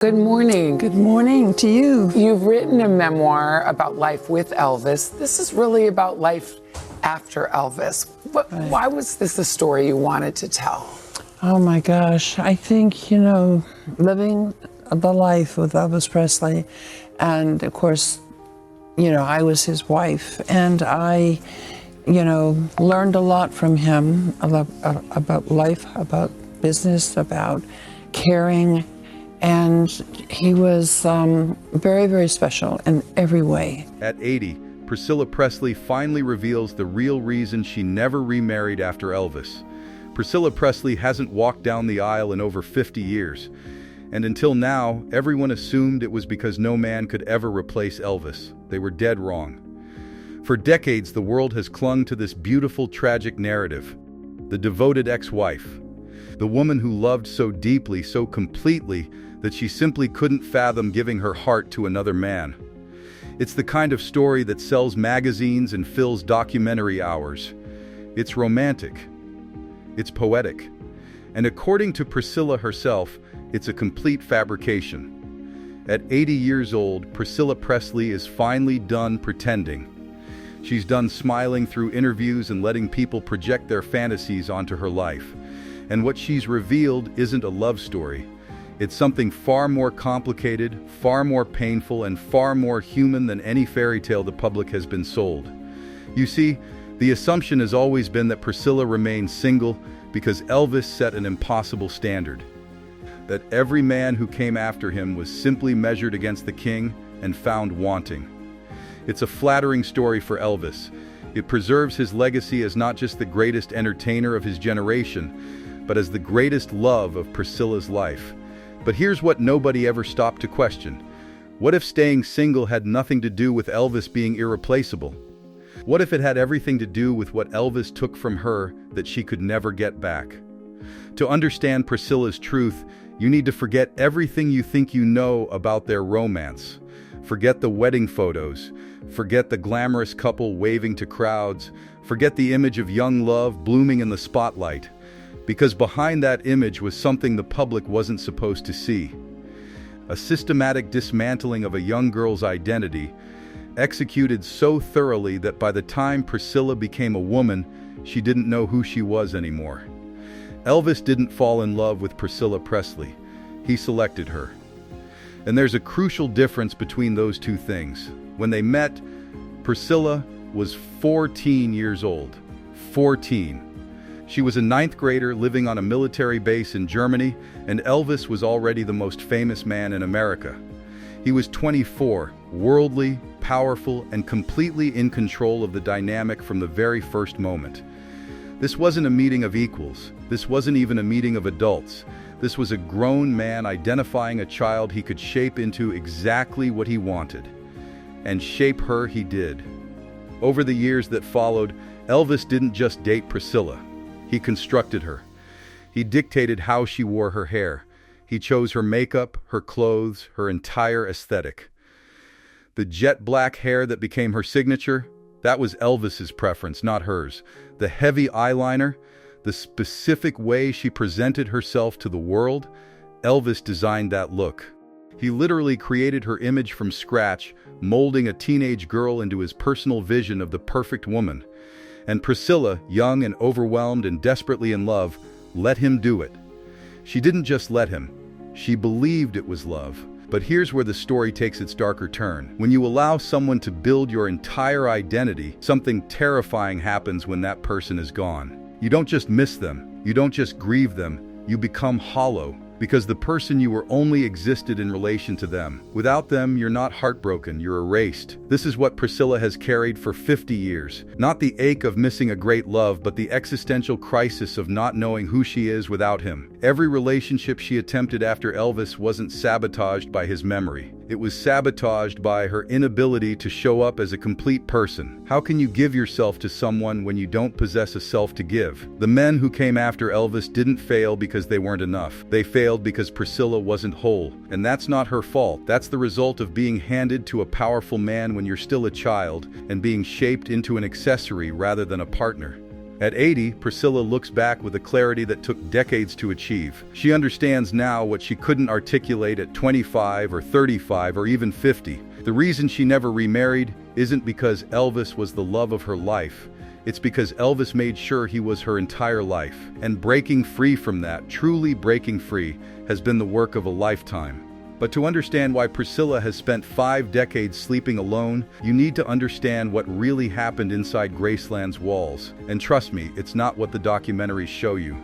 Good morning. Good morning to you. You've written a memoir about life with Elvis. This is really about life after Elvis. Why was this a story you wanted to tell? Oh my gosh. I think, living the life with Elvis Presley, and of course, I was his wife, and I, learned a lot from him about life, about business, about caring. And he was very, very special in every way. At 80, Priscilla Presley finally reveals the real reason she never remarried after Elvis. Priscilla Presley hasn't walked down the aisle in over 50 years. And until now, everyone assumed it was because no man could ever replace Elvis. They were dead wrong. For decades, the world has clung to this beautiful, tragic narrative. The devoted ex-wife. The woman who loved so deeply, so completely, that she simply couldn't fathom giving her heart to another man. It's the kind of story that sells magazines and fills documentary hours. It's romantic. It's poetic. And according to Priscilla herself, it's a complete fabrication. At 80 years old, Priscilla Presley is finally done pretending. She's done smiling through interviews and letting people project their fantasies onto her life. And what she's revealed isn't a love story. It's something far more complicated, far more painful, and far more human than any fairy tale the public has been sold. You see, the assumption has always been that Priscilla remained single because Elvis set an impossible standard. That every man who came after him was simply measured against the king and found wanting. It's a flattering story for Elvis. It preserves his legacy as not just the greatest entertainer of his generation, but as the greatest love of Priscilla's life. But here's what nobody ever stopped to question. What if staying single had nothing to do with Elvis being irreplaceable? What if it had everything to do with what Elvis took from her that she could never get back? To understand Priscilla's truth, you need to forget everything you think you know about their romance. Forget the wedding photos. Forget the glamorous couple waving to crowds. Forget the image of young love blooming in the spotlight. Because behind that image was something the public wasn't supposed to see. A systematic dismantling of a young girl's identity, executed so thoroughly that by the time Priscilla became a woman, she didn't know who she was anymore. Elvis didn't fall in love with Priscilla Presley. He selected her. And there's a crucial difference between those two things. When they met, Priscilla was 14 years old. 14. She was a ninth grader living on a military base in Germany, and Elvis was already the most famous man in America. He was 24, worldly, powerful, and completely in control of the dynamic from the very first moment. This wasn't a meeting of equals. This wasn't even a meeting of adults. This was a grown man identifying a child he could shape into exactly what he wanted. And shape her he did. Over the years that followed, Elvis didn't just date Priscilla. He constructed her. He dictated how she wore her hair. He chose her makeup, her clothes, her entire aesthetic. The jet black hair that became her signature, that was Elvis's preference, not hers. The heavy eyeliner, the specific way she presented herself to the world, Elvis designed that look. He literally created her image from scratch, molding a teenage girl into his personal vision of the perfect woman. And Priscilla, young and overwhelmed and desperately in love, let him do it. She didn't just let him. She believed it was love. But here's where the story takes its darker turn. When you allow someone to build your entire identity, something terrifying happens when that person is gone. You don't just miss them. You don't just grieve them. You become hollow. Because the person you were only existed in relation to them. Without them, you're not heartbroken, you're erased. This is what Priscilla has carried for 50 years. Not the ache of missing a great love, but the existential crisis of not knowing who she is without him. Every relationship she attempted after Elvis wasn't sabotaged by his memory. It was sabotaged by her inability to show up as a complete person. How can you give yourself to someone when you don't possess a self to give? The men who came after Elvis didn't fail because they weren't enough. They failed because Priscilla wasn't whole. And that's not her fault. That's the result of being handed to a powerful man when you're still a child and being shaped into an accessory rather than a partner. At 80, Priscilla looks back with a clarity that took decades to achieve. She understands now what she couldn't articulate at 25 or 35 or even 50. The reason she never remarried isn't because Elvis was the love of her life. It's because Elvis made sure he was her entire life. And breaking free from that, truly breaking free, has been the work of a lifetime. But to understand why Priscilla has spent 5 decades sleeping alone, you need to understand what really happened inside Graceland's walls. And trust me, it's not what the documentaries show you.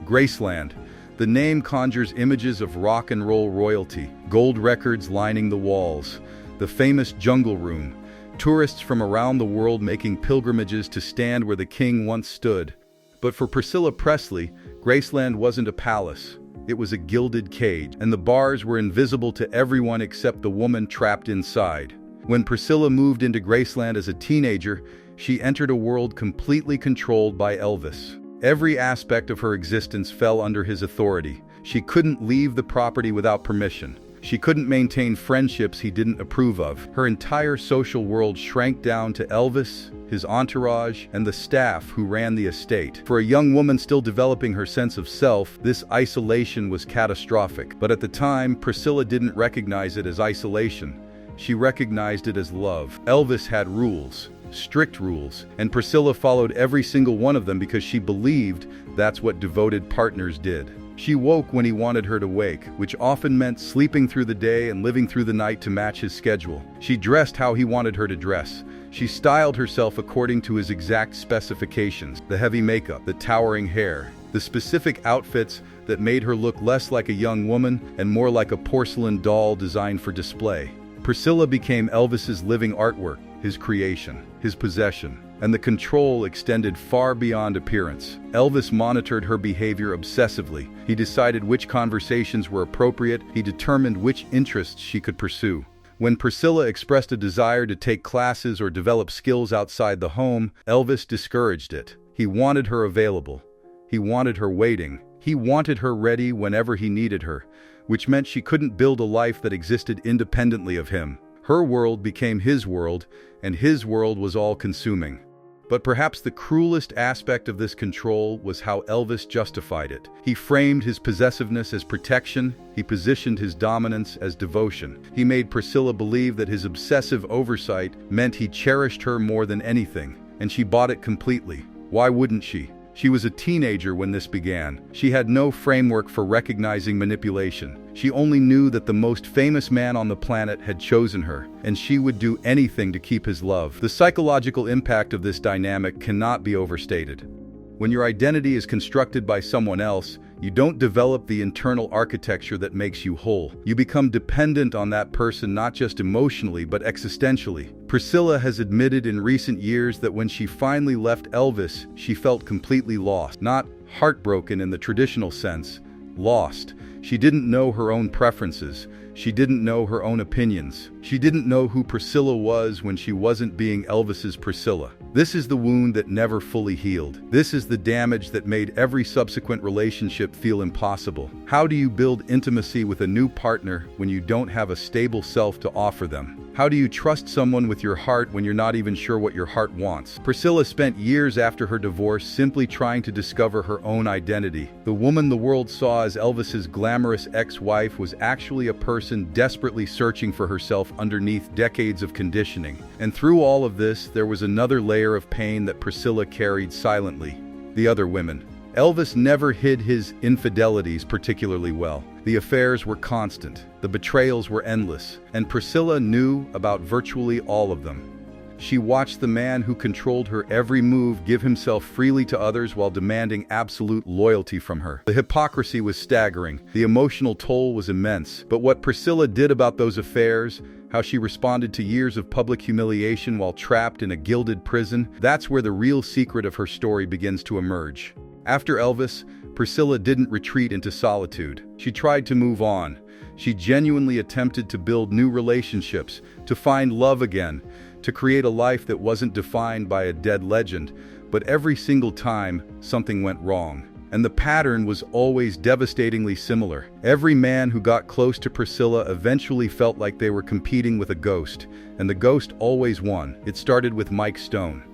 Graceland. The name conjures images of rock and roll royalty, gold records lining the walls, the famous jungle room, tourists from around the world making pilgrimages to stand where the king once stood. But for Priscilla Presley, Graceland wasn't a palace. It was a gilded cage, and the bars were invisible to everyone except the woman trapped inside. When Priscilla moved into Graceland as a teenager, she entered a world completely controlled by Elvis. Every aspect of her existence fell under his authority. She couldn't leave the property without permission. She couldn't maintain friendships he didn't approve of. Her entire social world shrank down to Elvis, his entourage, and the staff who ran the estate. For a young woman still developing her sense of self, this isolation was catastrophic. But at the time, Priscilla didn't recognize it as isolation. She recognized it as love. Elvis had rules, strict rules, and Priscilla followed every single one of them because she believed that's what devoted partners did. She woke when he wanted her to wake, which often meant sleeping through the day and living through the night to match his schedule. She dressed how he wanted her to dress. She styled herself according to his exact specifications: the heavy makeup, the towering hair, the specific outfits that made her look less like a young woman and more like a porcelain doll designed for display. Priscilla became Elvis's living artwork, his creation, his possession, and the control extended far beyond appearance. Elvis monitored her behavior obsessively. He decided which conversations were appropriate. He determined which interests she could pursue. When Priscilla expressed a desire to take classes or develop skills outside the home, Elvis discouraged it. He wanted her available. He wanted her waiting. He wanted her ready whenever he needed her, which meant she couldn't build a life that existed independently of him. Her world became his world, and his world was all-consuming. But perhaps the cruelest aspect of this control was how Elvis justified it. He framed his possessiveness as protection. He positioned his dominance as devotion. He made Priscilla believe that his obsessive oversight meant he cherished her more than anything, and she bought it completely. Why wouldn't she? She was a teenager when this began. She had no framework for recognizing manipulation. She only knew that the most famous man on the planet had chosen her, and she would do anything to keep his love. The psychological impact of this dynamic cannot be overstated. When your identity is constructed by someone else, you don't develop the internal architecture that makes you whole. You become dependent on that person not just emotionally but existentially. Priscilla has admitted in recent years that when she finally left Elvis, she felt completely lost. Not heartbroken in the traditional sense, lost. She didn't know her own preferences. She didn't know her own opinions. She didn't know who Priscilla was when she wasn't being Elvis's Priscilla. This is the wound that never fully healed. This is the damage that made every subsequent relationship feel impossible. How do you build intimacy with a new partner when you don't have a stable self to offer them? How do you trust someone with your heart when you're not even sure what your heart wants? Priscilla spent years after her divorce simply trying to discover her own identity. The woman the world saw as Elvis's glamorous ex-wife was actually a person desperately searching for herself underneath decades of conditioning. And through all of this, there was another layer of pain that Priscilla carried silently: the other women. Elvis never hid his infidelities particularly well. The affairs were constant, the betrayals were endless, and Priscilla knew about virtually all of them. She watched the man who controlled her every move give himself freely to others while demanding absolute loyalty from her. The hypocrisy was staggering, the emotional toll was immense, but what Priscilla did about those affairs, how she responded to years of public humiliation while trapped in a gilded prison, that's where the real secret of her story begins to emerge. After Elvis, Priscilla didn't retreat into solitude. She tried to move on. She genuinely attempted to build new relationships, to find love again, to create a life that wasn't defined by a dead legend, but every single time, something went wrong. And the pattern was always devastatingly similar. Every man who got close to Priscilla eventually felt like they were competing with a ghost, and the ghost always won. It started with Mike Stone.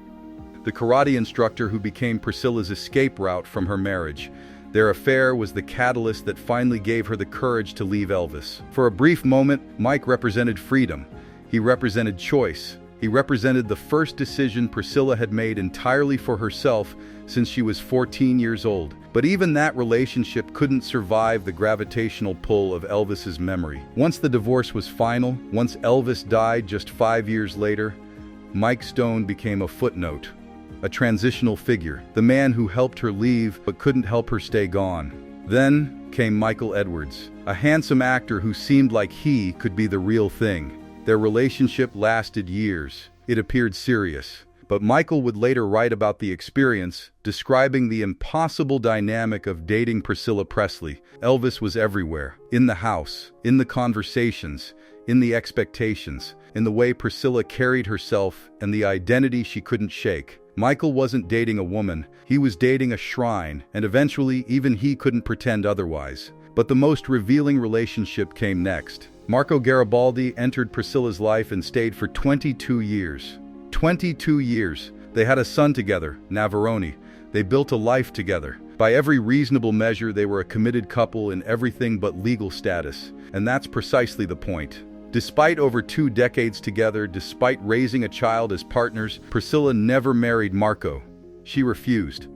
the karate instructor who became Priscilla's escape route from her marriage. Their affair was the catalyst that finally gave her the courage to leave Elvis. For a brief moment, Mike represented freedom. He represented choice. He represented the first decision Priscilla had made entirely for herself since she was 14 years old. But even that relationship couldn't survive the gravitational pull of Elvis's memory. Once the divorce was final, once Elvis died just 5 years later, Mike Stone became a footnote, a transitional figure, the man who helped her leave but couldn't help her stay gone. Then came Michael Edwards, a handsome actor who seemed like he could be the real thing. Their relationship lasted years. It appeared serious. But Michael would later write about the experience, describing the impossible dynamic of dating Priscilla Presley. Elvis was everywhere, in the house, in the conversations, in the expectations, in the way Priscilla carried herself and the identity she couldn't shake. Michael wasn't dating a woman, he was dating a shrine, and eventually even he couldn't pretend otherwise. But the most revealing relationship came next. Marco Garibaldi entered Priscilla's life and stayed for 22 years. 22 years. They had a son together, Navarone. They built a life together. By every reasonable measure, they were a committed couple in everything but legal status. And that's precisely the point. Despite over 2 decades together, despite raising a child as partners, Priscilla never married Marco. She refused.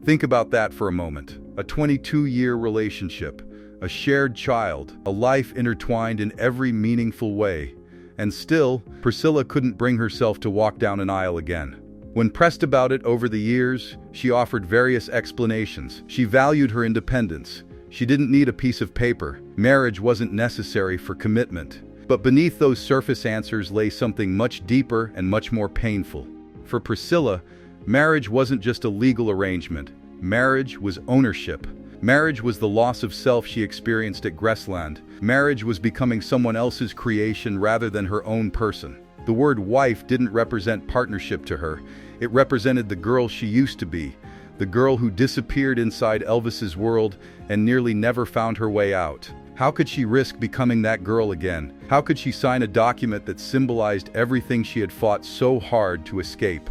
Think about that for a moment. A 22-year relationship, a shared child, a life intertwined in every meaningful way. And still, Priscilla couldn't bring herself to walk down an aisle again. When pressed about it over the years, she offered various explanations. She valued her independence. She didn't need a piece of paper. Marriage wasn't necessary for commitment. But beneath those surface answers lay something much deeper and much more painful. For Priscilla, marriage wasn't just a legal arrangement. Marriage was ownership. Marriage was the loss of self she experienced at Graceland. Marriage was becoming someone else's creation rather than her own person. The word wife didn't represent partnership to her. It represented the girl she used to be, the girl who disappeared inside Elvis's world and nearly never found her way out. How could she risk becoming that girl again? How could she sign a document that symbolized everything she had fought so hard to escape?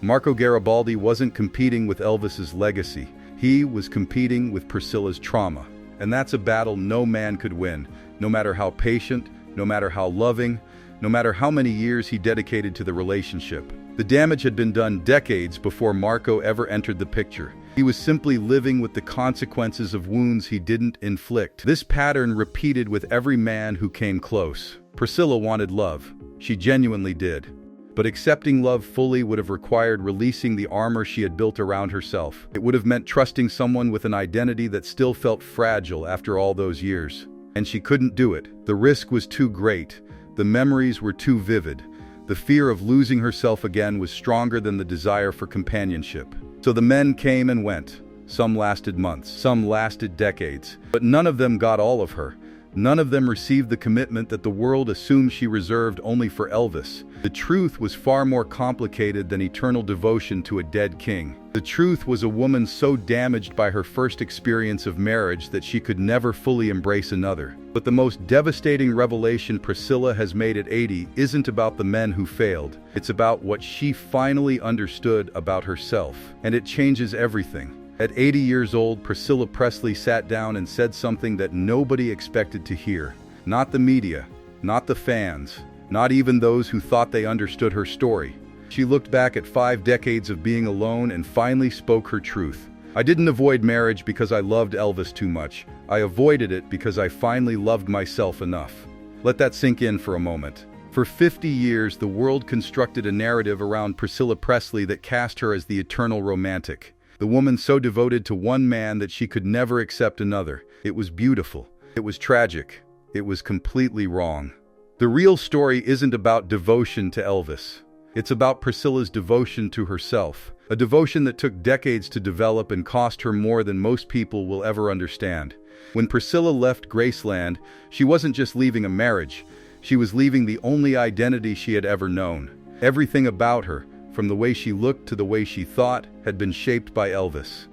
Marco Garibaldi wasn't competing with Elvis's legacy. He was competing with Priscilla's trauma. And that's a battle no man could win, no matter how patient, no matter how loving, no matter how many years he dedicated to the relationship. The damage had been done decades before Marco ever entered the picture. He was simply living with the consequences of wounds he didn't inflict. This pattern repeated with every man who came close. Priscilla wanted love. She genuinely did. But accepting love fully would have required releasing the armor she had built around herself. It would have meant trusting someone with an identity that still felt fragile after all those years. And she couldn't do it. The risk was too great. The memories were too vivid. The fear of losing herself again was stronger than the desire for companionship. So the men came and went. Some lasted months, some lasted decades. But none of them got all of her. None of them received the commitment that the world assumed she reserved only for Elvis. The truth was far more complicated than eternal devotion to a dead king. The truth was a woman so damaged by her first experience of marriage that she could never fully embrace another. But the most devastating revelation Priscilla has made at 80 isn't about the men who failed. It's about what she finally understood about herself. And it changes everything. At 80 years old, Priscilla Presley sat down and said something that nobody expected to hear. Not the media, not the fans, not even those who thought they understood her story. She looked back at 5 decades of being alone and finally spoke her truth. I didn't avoid marriage because I loved Elvis too much. I avoided it because I finally loved myself enough. Let that sink in for a moment. For 50 years, the world constructed a narrative around Priscilla Presley that cast her as the eternal romantic. The woman so devoted to one man that she could never accept another. It was beautiful. It was tragic. It was completely wrong. The real story isn't about devotion to Elvis. It's about Priscilla's devotion to herself. A devotion that took decades to develop and cost her more than most people will ever understand. When Priscilla left Graceland, she wasn't just leaving a marriage. She was leaving the only identity she had ever known. Everything about her, from the way she looked to the way she thought, had been shaped by Elvis.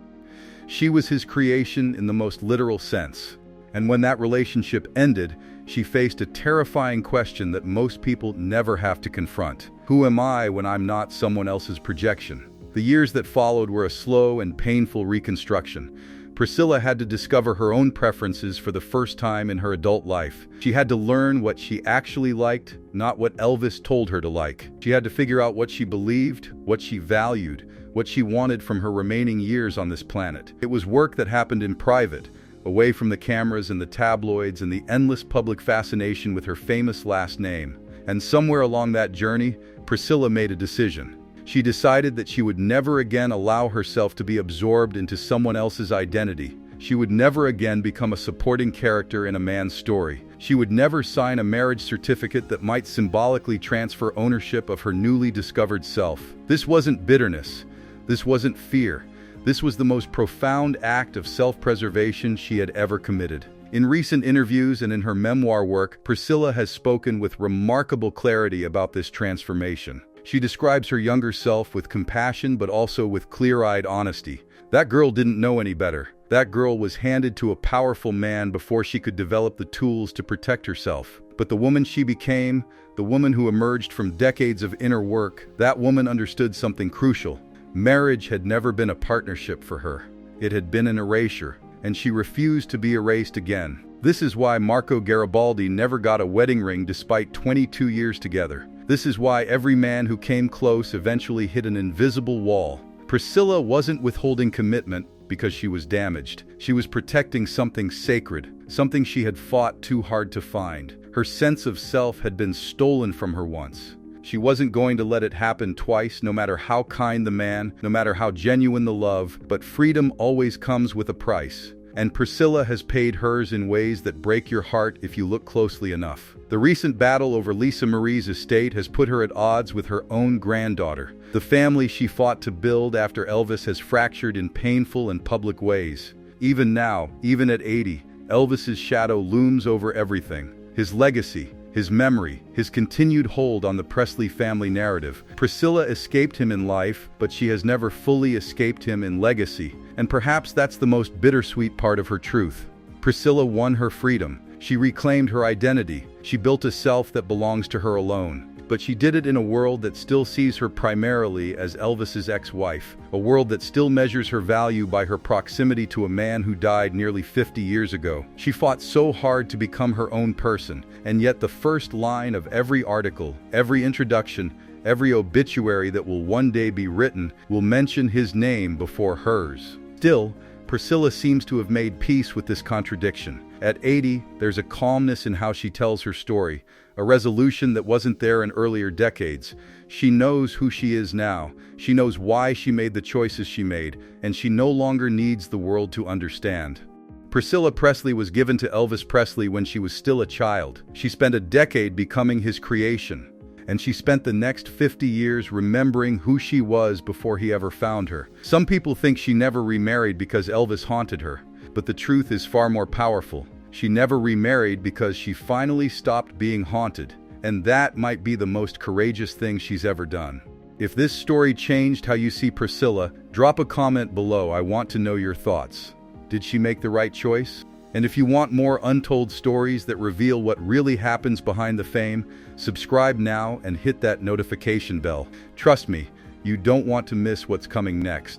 She was his creation in the most literal sense. And when that relationship ended, she faced a terrifying question that most people never have to confront. Who am I when I'm not someone else's projection? The years that followed were a slow and painful reconstruction. Priscilla had to discover her own preferences for the first time in her adult life. She had to learn what she actually liked, not what Elvis told her to like. She had to figure out what she believed, what she valued, what she wanted from her remaining years on this planet. It was work that happened in private, away from the cameras and the tabloids and the endless public fascination with her famous last name. And somewhere along that journey, Priscilla made a decision. She decided that she would never again allow herself to be absorbed into someone else's identity. She would never again become a supporting character in a man's story. She would never sign a marriage certificate that might symbolically transfer ownership of her newly discovered self. This wasn't bitterness. This wasn't fear. This was the most profound act of self-preservation she had ever committed. In recent interviews and in her memoir work, Priscilla has spoken with remarkable clarity about this transformation. She describes her younger self with compassion but also with clear-eyed honesty. That girl didn't know any better. That girl was handed to a powerful man before she could develop the tools to protect herself. But the woman she became, the woman who emerged from decades of inner work, that woman understood something crucial. Marriage had never been a partnership for her. It had been an erasure, and she refused to be erased again. This is why Marco Garibaldi never got a wedding ring despite 22 years together. This is why every man who came close eventually hit an invisible wall. Priscilla wasn't withholding commitment because she was damaged. She was protecting something sacred, something she had fought too hard to find. Her sense of self had been stolen from her once. She wasn't going to let it happen twice, no matter how kind the man, no matter how genuine the love, but freedom always comes with a price. And Priscilla has paid hers in ways that break your heart if you look closely enough. The recent battle over Lisa Marie's estate has put her at odds with her own granddaughter. The family she fought to build after Elvis has fractured in painful and public ways. Even now, even at 80, Elvis's shadow looms over everything. His legacy, his memory, his continued hold on the Presley family narrative. Priscilla escaped him in life, but she has never fully escaped him in legacy. And perhaps that's the most bittersweet part of her truth. Priscilla won her freedom. She reclaimed her identity. She built a self that belongs to her alone. But she did it in a world that still sees her primarily as Elvis's ex-wife, a world that still measures her value by her proximity to a man who died nearly 50 years ago. She fought so hard to become her own person, and yet the first line of every article, every introduction, every obituary that will one day be written will mention his name before hers. Still, Priscilla seems to have made peace with this contradiction. At 80, there's a calmness in how she tells her story, a resolution that wasn't there in earlier decades. She knows who she is now. She knows why she made the choices she made, and she no longer needs the world to understand. Priscilla Presley was given to Elvis Presley when she was still a child. She spent a decade becoming his creation, and she spent the next 50 years remembering who she was before he ever found her. Some people think she never remarried because Elvis haunted her, but the truth is far more powerful. She never remarried because she finally stopped being haunted, and that might be the most courageous thing she's ever done. If this story changed how you see Priscilla, drop a comment below. I want to know your thoughts. Did she make the right choice? And if you want more untold stories that reveal what really happens behind the fame, subscribe now and hit that notification bell. Trust me, you don't want to miss what's coming next.